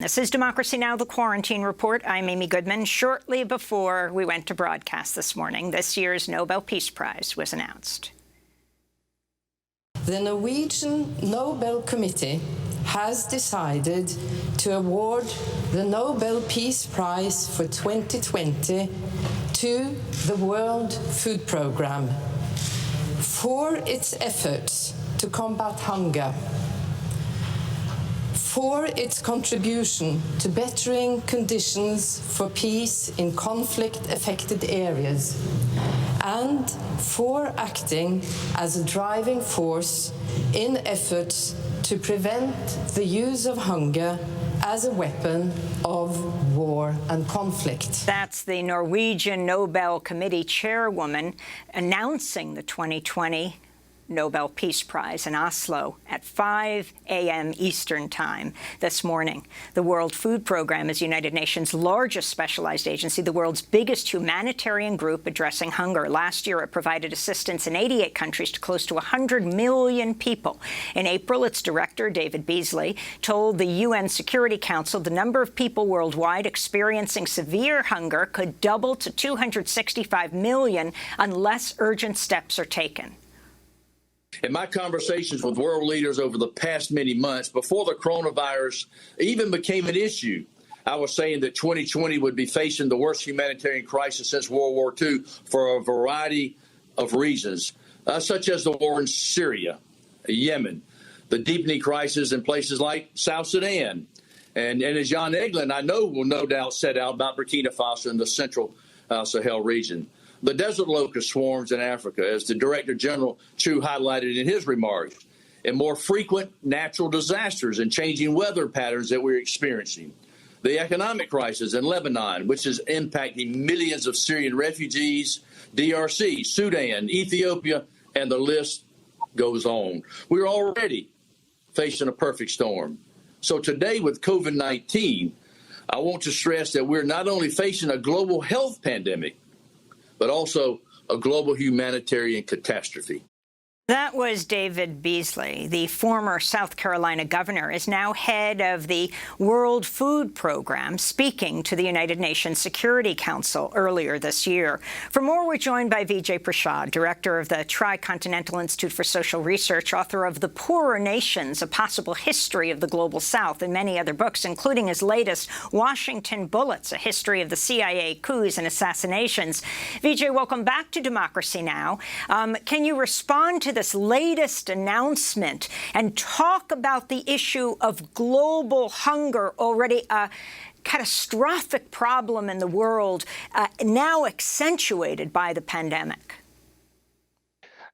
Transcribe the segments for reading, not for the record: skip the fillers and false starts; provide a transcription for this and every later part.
This is Democracy Now!, the Quarantine Report. I'm Amy Goodman. Shortly before we went to broadcast this morning, this year's Nobel Peace Prize was announced. The Norwegian Nobel Committee has decided to award the Nobel Peace Prize for 2020 to the World Food Programme for its efforts to combat hunger, for its contribution to bettering conditions for peace in conflict-affected areas, and for acting as a driving force in efforts to prevent the use of hunger as a weapon of war and conflict. That's the Norwegian Nobel Committee chairwoman announcing the 2020 Nobel Peace Prize in Oslo at 5 a.m. Eastern Time this morning. The World Food Programme is the United Nations' largest specialized agency, the world's biggest humanitarian group addressing hunger. Last year, it provided assistance in 88 countries to close to 100 million people. In April, its director, David Beasley, told the UN Security Council the number of people worldwide experiencing severe hunger could double to 265 million unless urgent steps are taken. In my conversations with world leaders over the past many months, before the coronavirus even became an issue, I was saying that 2020 would be facing the worst humanitarian crisis since World War II for a variety of reasons, such as the war in Syria, Yemen, the deepening crisis in places like South Sudan. And as Jan Egeland, I know, will no doubt set out about Burkina Faso and the central Sahel region. The desert locust swarms in Africa, as the Director General Chu highlighted in his remarks, and more frequent natural disasters and changing weather patterns that we're experiencing. The economic crisis in Lebanon, which is impacting millions of Syrian refugees, DRC, Sudan, Ethiopia, and the list goes on. We're already facing a perfect storm. So today with COVID-19, I want to stress that we're not only facing a global health pandemic, but also a global humanitarian catastrophe. That was David Beasley. The former South Carolina governor is now head of the World Food Programme, speaking to the United Nations Security Council earlier this year. For more, we're joined by Vijay Prashad, director of the Tricontinental Institute for Social Research, author of The Poorer Nations, A Possible History of the Global South, and many other books, including his latest, Washington Bullets, A History of the CIA Coups and Assassinations. Vijay, welcome back to Democracy Now! Can you respond to this latest announcement and talk about the issue of global hunger, already a catastrophic problem in the world, now accentuated by the pandemic?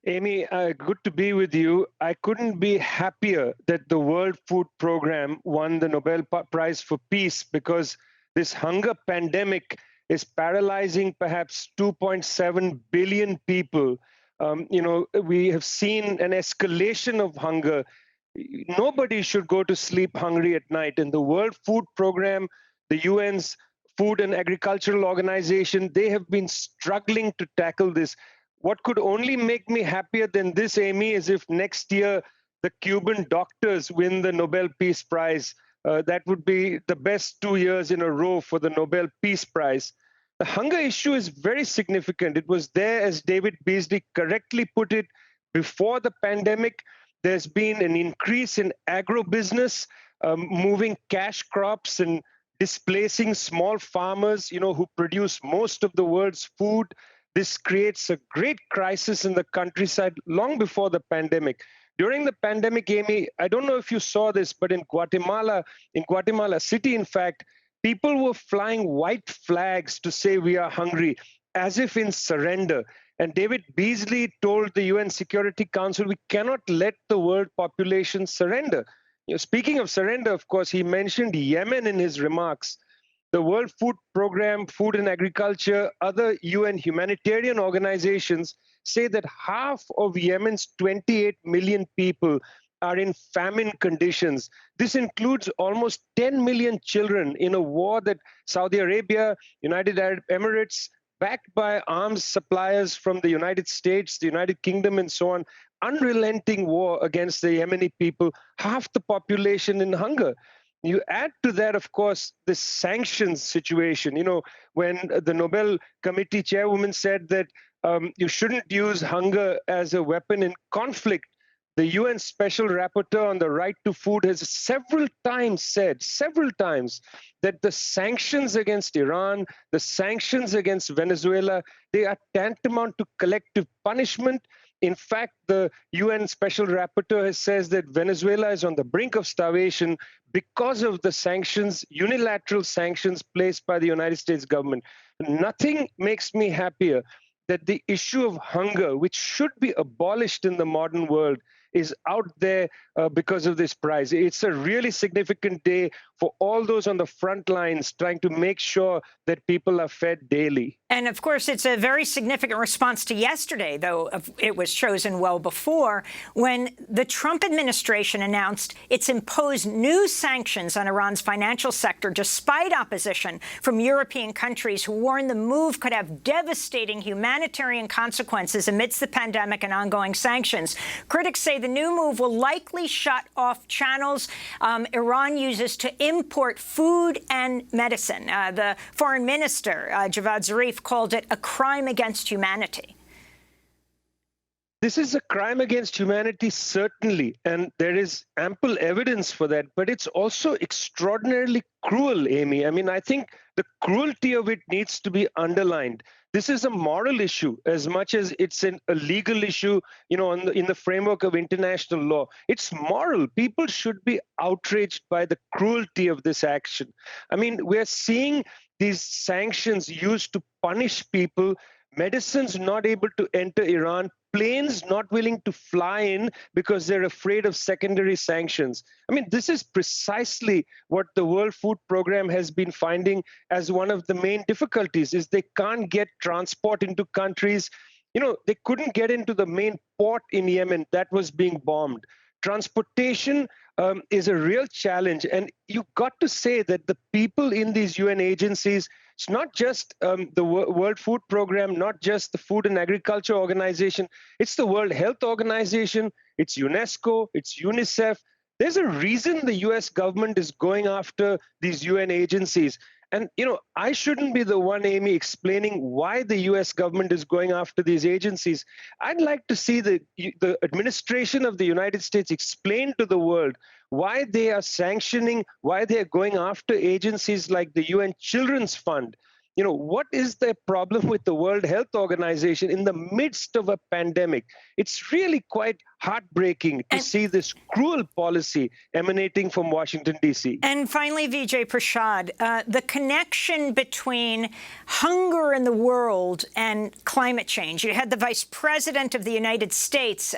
Amy, good to be with you. I couldn't be happier that the World Food Programme won the Nobel Prize for Peace, because this hunger pandemic is paralyzing perhaps 2.7 billion people. We have seen an escalation of hunger. Nobody should go to sleep hungry at night. And the World Food Programme, the UN's Food and Agricultural Organization, they have been struggling to tackle this. What could only make me happier than this, Amy, is if next year the Cuban doctors win the Nobel Peace Prize. That would be the best 2 years in a row for the Nobel Peace Prize. The hunger issue is very significant. It was there, as David Beasley correctly put it, before the pandemic. There's been an increase in agribusiness, moving cash crops and displacing small farmers, who produce most of the world's food. This creates a great crisis in the countryside long before the pandemic. During the pandemic, Amy, I don't know if you saw this, but in Guatemala City, in fact, people were flying white flags to say we are hungry, as if in surrender. And David Beasley told the UN Security Council, we cannot let the world population surrender. Speaking of surrender, of course, he mentioned Yemen in his remarks. The World Food Programme, Food and Agriculture, other UN humanitarian organizations say that half of Yemen's 28 million people are in famine conditions. This includes almost 10 million children in a war that Saudi Arabia, United Arab Emirates, backed by arms suppliers from the United States, the United Kingdom, and so on, unrelenting war against the Yemeni people, half the population in hunger. You add to that, of course, the sanctions situation. When the Nobel Committee chairwoman said that you shouldn't use hunger as a weapon in conflict, the UN Special Rapporteur on the right to food has several times that the sanctions against Iran, the sanctions against Venezuela, they are tantamount to collective punishment. In fact, the UN Special Rapporteur says that Venezuela is on the brink of starvation because of the sanctions, unilateral sanctions placed by the United States government. Nothing makes me happier that the issue of hunger, which should be abolished in the modern world, is out there because of this prize. It's a really significant day for all those on the front lines trying to make sure that people are fed daily. And of course, it's a very significant response to yesterday, though it was chosen well before, when the Trump administration announced it's imposed new sanctions on Iran's financial sector, despite opposition from European countries who warned the move could have devastating humanitarian consequences amidst the pandemic and ongoing sanctions. Critics say the new move will likely shut off channels Iran uses to import food and medicine. The foreign minister, Javad Zarif, called it a crime against humanity. This is a crime against humanity, certainly, and there is ample evidence for that, but it's also extraordinarily cruel, Amy. I mean, I think the cruelty of it needs to be underlined. This is a moral issue as much as it's a legal issue, in the framework of international law. It's moral. People should be outraged by the cruelty of this action. I mean, we're seeing these sanctions used to punish people, medicines not able to enter Iran, planes not willing to fly in because they're afraid of secondary sanctions. I mean, this is precisely what the World Food Program has been finding as one of the main difficulties, is they can't get transport into countries. They couldn't get into the main port in Yemen that was being bombed. Transportation is a real challenge. And you've got to say that the people in these UN agencies, it's not just the World Food Program, not just the Food and Agriculture Organization, it's the World Health Organization, it's UNESCO, it's UNICEF. There's a reason the US government is going after these UN agencies. And, I shouldn't be the one, Amy, explaining why the US government is going after these agencies. I'd like to see the administration of the United States explain to the world why they are sanctioning, why they are going after agencies like the UN Children's Fund. What is the problem with the World Health Organization in the midst of a pandemic? It's really quite heartbreaking to see this cruel policy emanating from Washington, D.C. And finally, Vijay Prashad, the connection between hunger in the world and climate change. You had the Vice President of the United States,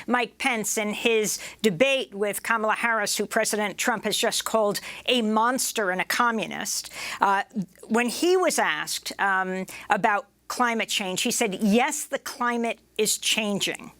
Mike Pence, in his debate with Kamala Harris, who President Trump has just called a monster and a communist. When he was asked about climate change, he said, yes, the climate is changing.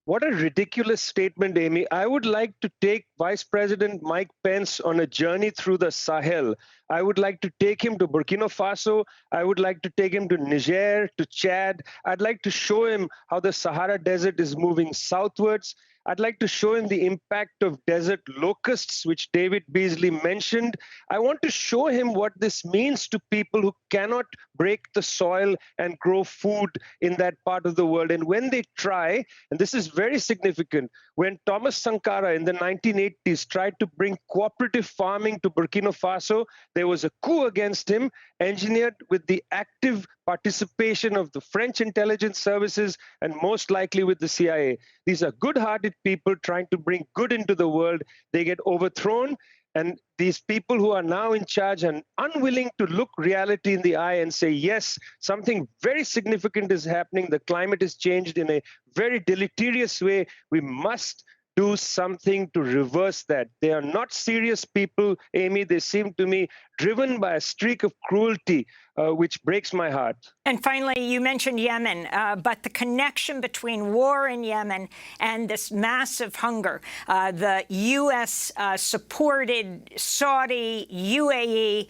What a ridiculous statement, Amy. I would like to take Vice President Mike Pence on a journey through the Sahel. I would like to take him to Burkina Faso. I would like to take him to Niger, to Chad. I'd like to show him how the Sahara Desert is moving southwards. I'd like to show him the impact of desert locusts, which David Beasley mentioned. I want to show him what this means to people who cannot break the soil and grow food in that part of the world. And when they try, and this is very significant, when Thomas Sankara in the 1980s tried to bring cooperative farming to Burkina Faso, there was a coup against him, engineered with the active participation of the French intelligence services and most likely with the CIA. These are good-hearted people trying to bring good into the world. They get overthrown, and these people who are now in charge are unwilling to look reality in the eye and say, yes, something very significant is happening. The climate is changed in a very deleterious way. We must do something to reverse that. They are not serious people, Amy. They seem to me driven by a streak of cruelty, which breaks my heart. And finally, you mentioned Yemen, but the connection between war in Yemen and this massive hunger, the U.S.-supported Saudi, UAE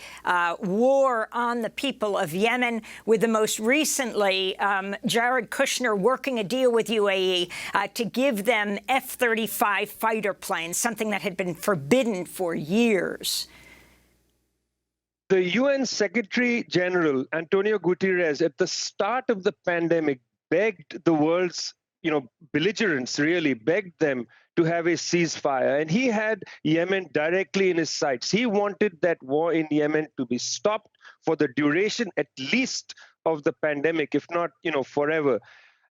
war on the people of Yemen, with the most recently Jared Kushner working a deal with UAE to give them F-35 fighter planes, something that had been forbidden for years. The UN Secretary General, Antonio Guterres, at the start of the pandemic, begged the world's, belligerents, really begged them to have a ceasefire. And he had Yemen directly in his sights. He wanted that war in Yemen to be stopped for the duration, at least, of the pandemic, if not, forever.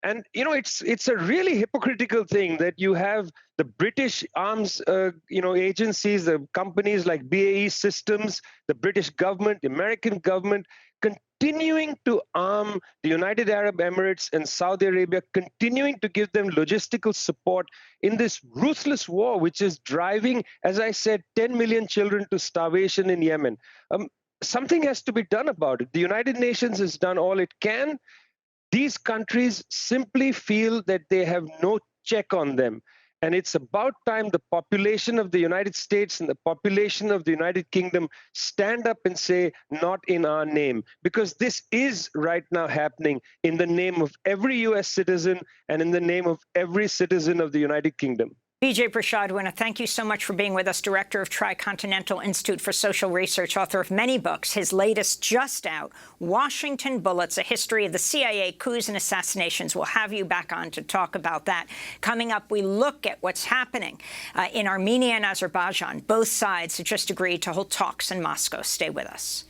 And, it's a really hypocritical thing that you have the British arms, agencies, the companies like BAE Systems, the British government, the American government, continuing to arm the United Arab Emirates and Saudi Arabia, continuing to give them logistical support in this ruthless war, which is driving, as I said, 10 million children to starvation in Yemen. Something has to be done about it. The United Nations has done all it can. These countries simply feel that they have no check on them. And it's about time the population of the United States and the population of the United Kingdom stand up and say, not in our name. Because this is right now happening in the name of every U.S. citizen and in the name of every citizen of the United Kingdom. Vijay Prashad, I want to thank you so much for being with us, director of Tricontinental Institute for Social Research, author of many books. His latest just out, Washington Bullets, A History of the CIA Coups and Assassinations. We'll have you back on to talk about that. Coming up, we look at what's happening in Armenia and Azerbaijan. Both sides have just agreed to hold talks in Moscow. Stay with us.